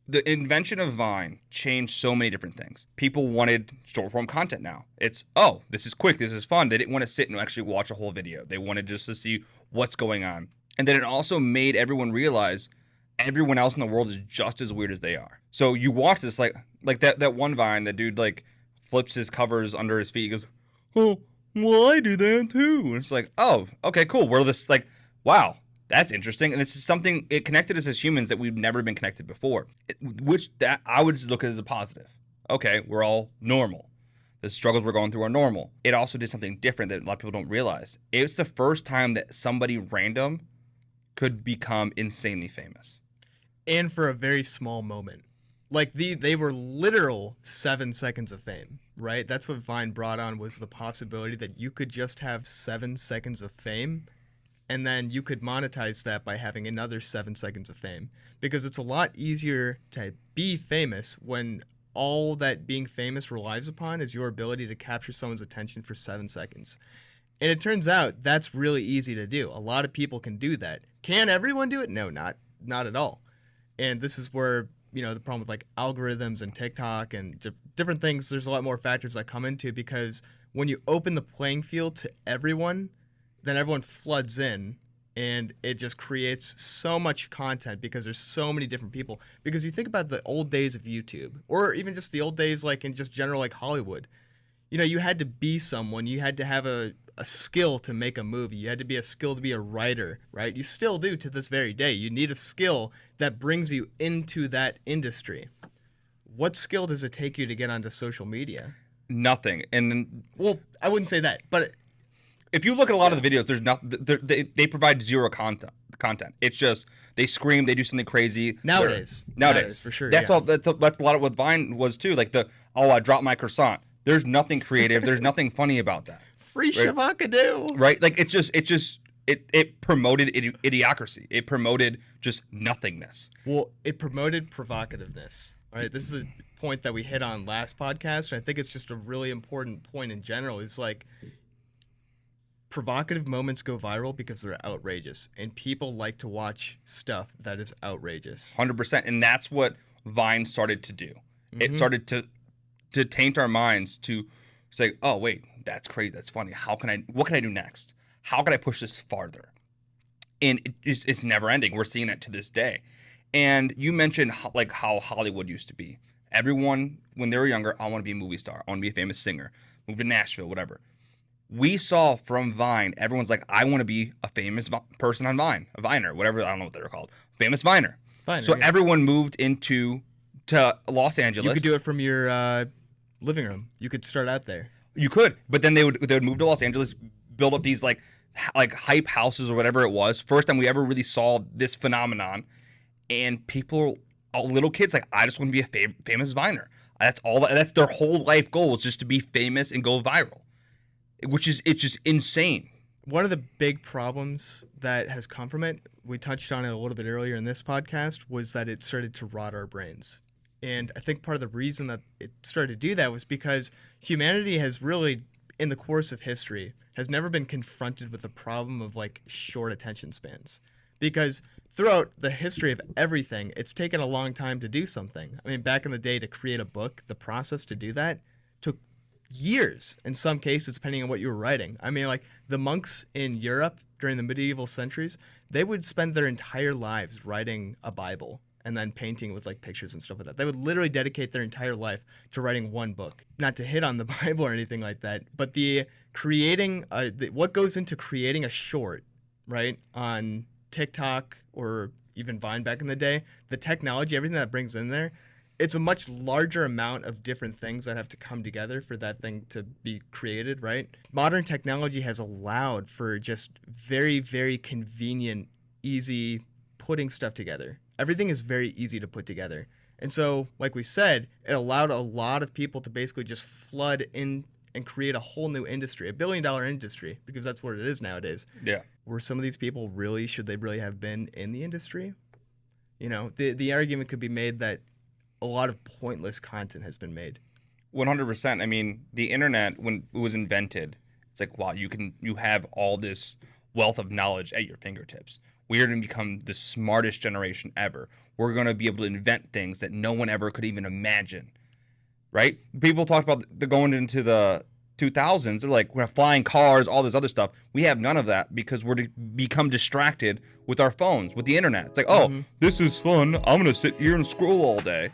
the invention of Vine changed so many different things. People wanted short form content now. It's, oh, this is quick, this is fun. They didn't want to sit and actually watch a whole video. They wanted just to see what's going on. And then it also made everyone realize everyone else in the world is just as weird as they are. So you watch this, like that one Vine, that dude like flips his covers under his feet. He goes, oh, well, I do that too. And it's like, oh, okay, cool. We're this, like, wow, that's interesting. And it's just something, it connected us as humans that we've never been connected before, which that I would look at as a positive. Okay, we're all normal. The struggles we're going through are normal. It also did something different that a lot of people don't realize. It's the first time that somebody random could become insanely famous. And for a very small moment. Like they were literal 7 seconds of fame, right? That's what Vine brought on, was the possibility that you could just have 7 seconds of fame, and then you could monetize that by having another 7 seconds of fame. Because it's a lot easier to be famous when all that being famous relies upon is your ability to capture someone's attention for 7 seconds. And it turns out that's really easy to do. A lot of people can do that. Can everyone do it? No, not at all. And this is where, you know, the problem with like algorithms and TikTok and different things, there's a lot more factors that come into, because when you open the playing field to everyone, then everyone floods in, and it just creates so much content because there's so many different people. Because you think about the old days of YouTube, or even just the old days like in just general like Hollywood, you know, you had to be someone, you had to have a skill to make a movie. You had to be a skill to be a writer, right? You still do to this very day. You need a skill that brings you into that industry. What skill does it take you to get onto social media? Nothing. And then, well, I wouldn't say that, but if you look at a lot of the videos, there's nothing. They provide zero content. It's just they scream, they do something crazy. Nowadays for sure. That's all. That's a lot of what Vine was too. Like I dropped my croissant. There's nothing creative. There's nothing funny about that. Free Shavakadu. Right? Like it promoted idiocracy. It promoted just nothingness. Well, it promoted provocativeness. All right, this is a point that we hit on last podcast. And I think it's just a really important point in general. Is like, provocative moments go viral because they're outrageous, and people like to watch stuff that is outrageous. 100%, and that's what Vine started to do. Mm-hmm. It started to taint our minds to say, oh wait, that's crazy, that's funny. What can I do next? How can I push this farther? And it's never ending. We're seeing that to this day. And you mentioned like how Hollywood used to be. Everyone, when they were younger, I want to be a movie star. I want to be a famous singer. Move to Nashville, whatever. We saw from Vine, everyone's like, I want to be a famous person on Vine, a Viner, whatever, I don't know what they're called. Famous Viner. So yeah. Everyone moved to Los Angeles. You could do it from your living room. You could start out there. You could, but then they would move to Los Angeles, build up these like hype houses or whatever it was. First time we ever really saw this phenomenon, and people, little kids, like, I just want to be a famous Viner. That's all. That's their whole life goal, is just to be famous and go viral, it's just insane. One of the big problems that has come from it, we touched on it a little bit earlier in this podcast, was that it started to rot our brains. And I think part of the reason that it started to do that was because humanity has really, in the course of history, has never been confronted with the problem of like short attention spans. Because throughout the history of everything, it's taken a long time to do something. I mean, back in the day, to create a book, the process to do that took years in some cases, depending on what you were writing. I mean, like the monks in Europe during the medieval centuries, they would spend their entire lives writing a Bible and then painting with like pictures and stuff like that. They would literally dedicate their entire life to writing one book. Not to hit on the Bible or anything like that, but what goes into creating a short, right, on TikTok or even Vine back in the day, the technology, everything that brings in there, it's a much larger amount of different things that have to come together for that thing to be created, right? Modern technology has allowed for just very, very convenient, easy putting stuff together. Everything is very easy to put together. And so, like we said, it allowed a lot of people to basically just flood in and create a whole new industry, $1 billion industry, because that's what it is nowadays. Yeah. Were some of these people should they really have been in the industry? You know, the argument could be made that a lot of pointless content has been made. 100%. I mean, the internet, when it was invented, it's like, wow, you have all this wealth of knowledge at your fingertips. we are going to become the smartest generation ever. We're going to be able to invent things that no one ever could even imagine, right? People talk about the going into the 2000s. They're like, we're flying cars, all this other stuff. We have none of that because we're to become distracted with our phones, with the internet. It's like, oh, Mhm. this is fun. I'm going to sit here and scroll all day.